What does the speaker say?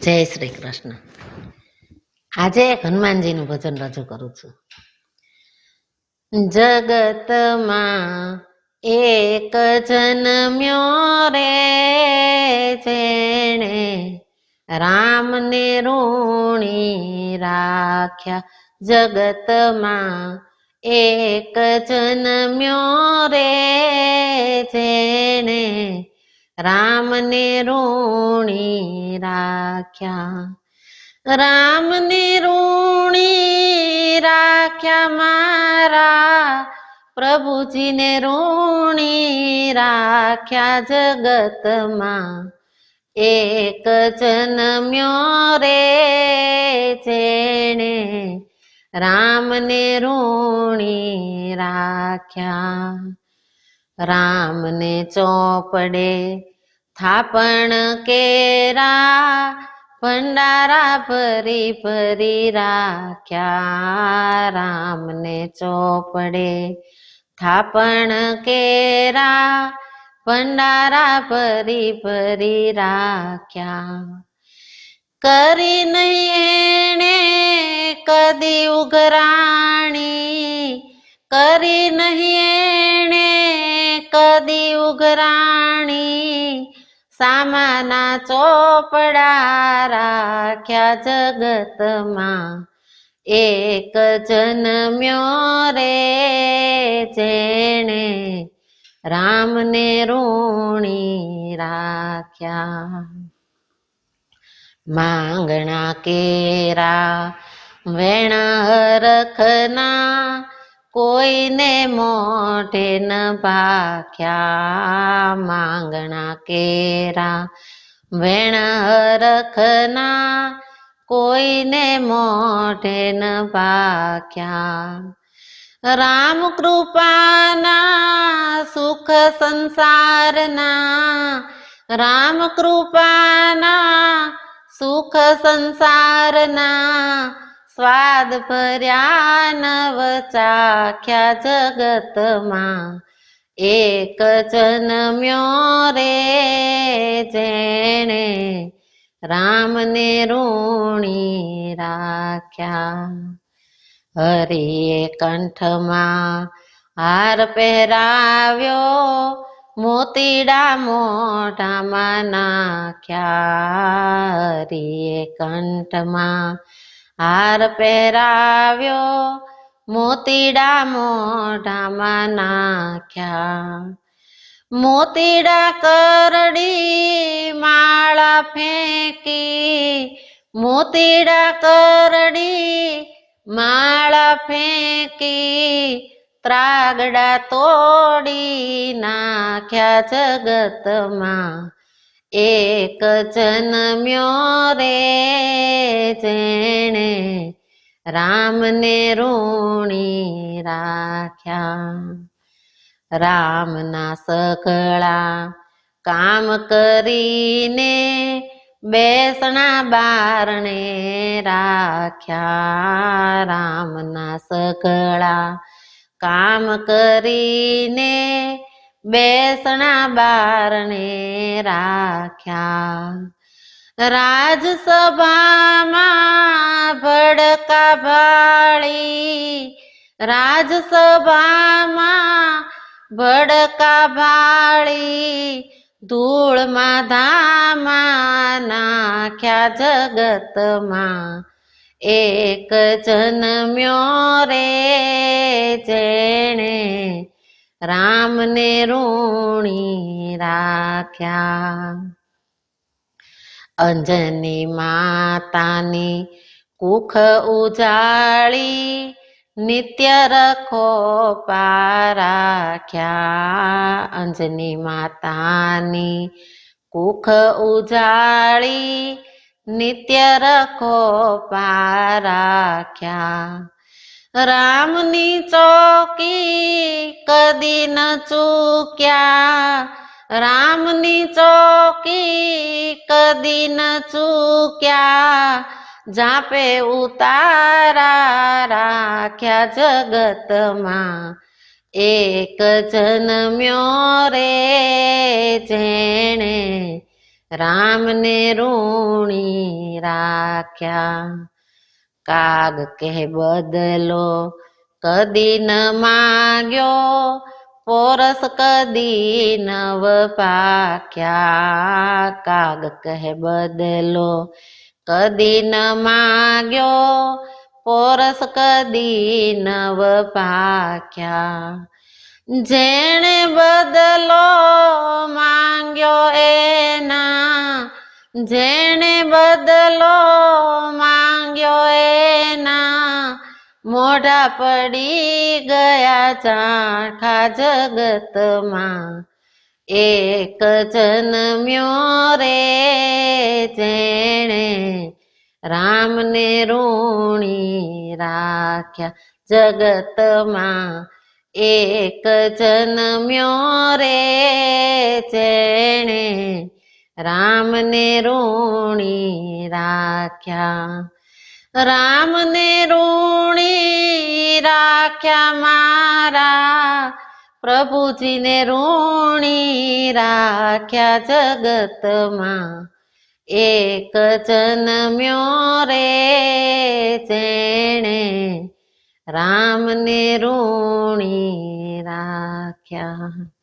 જય શ્રી કૃષ્ણ. આજે એક હનુમાનજીનું ભજન રજૂ કરું છું. જગતમાં એક જન્મ્યો રે જેણે રામને ઋણી રાખ્યા. જગતમાં એક જન્મ્યો રે જેણે રામને ઋણી રાખ્યા. રામને ઋણી રાખ્યા મારા પ્રભુજીને ઋણી રાખ્યા. જગતમાં એક જન્મ્યો રે જેણે રામને ઋણી રાખ્યા. રામને ચોપડે થાપણ કેરા ભંડારા ભરી ભરી રાખ્યા. રામને ચોપડે થાપણ કેરા ભંડારા ભરી ભરી રાખ્યા. કરી નહીં એણે કદી ઉઘરાણી, કરી નહીં એણે કદી ઉઘરાણી, સામાના ચોપડા રાખ્યા. જગતમાં એક જન્મ્યો રે જેણે રામને ઋણી રાખ્યા. માંગણા કેરા વેણ હરખના કોઈને મોઢે ન ભાખ્યા. માંગણા કેરા વેણ હરખના કોઈને મોઢે ન ભાખ્યા. રામ કૃપાના સુખ સંસારના, રામ કૃપાના સુખ સંસારના સ્વાદ ભર્યા નવ ચાખ્યા. જગતમાં એક જન્મ્યો રે જેણે રામને ઋણી રાખ્યા. હરિએ કંઠમાં હાર પહેરાવ્યો, મોતીડા મોઢામાં નાખ્યા. હરિએ કંઠમાં હાર પહેરાવ્યો, મોતીડા મોઢામાં નાખ્યા. મોતીડા કરડી માળા ફેંકી, મોતીડા કરડી માળા ફેંકી, ત્રાગડા તોડી નાખ્યા. જગતમાં એક જન્મ્યો રે જેણે રામને ઋણી રાખ્યા. રામના સઘળા કામ કરીને બેસણા બારણે રાખ્યા. રામના સઘળા કામ કરીને બેસણા બારણે રાખ્યા. રાજસભામાં ભડકા ભાળી, રાજસભામાં ભડકા ભાળી, ધૂળમાં ધામા નાખ્યા. જગતમાં એક જન્મ્યો રે જેણે રામને ઋણી રાખ્યા. અંજની માતાની કુખ ઉજાળી, નિત્ય રખો રાખ્યા. અંજની માતાની કુખ ઉજાળી, નિત્ય રખો રાખ્યા. રામની ચોકી કદી ન ચૂક્યા, રામની ચોકી કદી ન ચૂક્યા, જાપે ઉતારા રાખ્યા. જગતમાં એક જન્મ્યો રે જેણે રામને ઋણી રાખ્યા. કાગ કહે બદલો કદી ન માગ્યો, પોરસ કદી નવ પાખ્યા. કાગ કહે બદલો કદી ન માગ્યો, પોરસ કદી નવ પાખ્યા. જેણે બદલો માંગ્યો એના, જેણે બદલો માંગ્યો એના, મોઢા પડી ગયા ચાખા જગતમાં. એક જન્મ્યો રે જેણે રામને ઋણી રાખ્યા જગતમાં. એક જન્મ્યો રે જેણે રામને ઋણી રાખ્યા. રામને ઋણી રાખ્યા મારા પ્રભુજીને ઋણી રાખ્યા જગતમાં. એક જન્મ્યો રે જેણે રામને ઋણી રાખ્યા.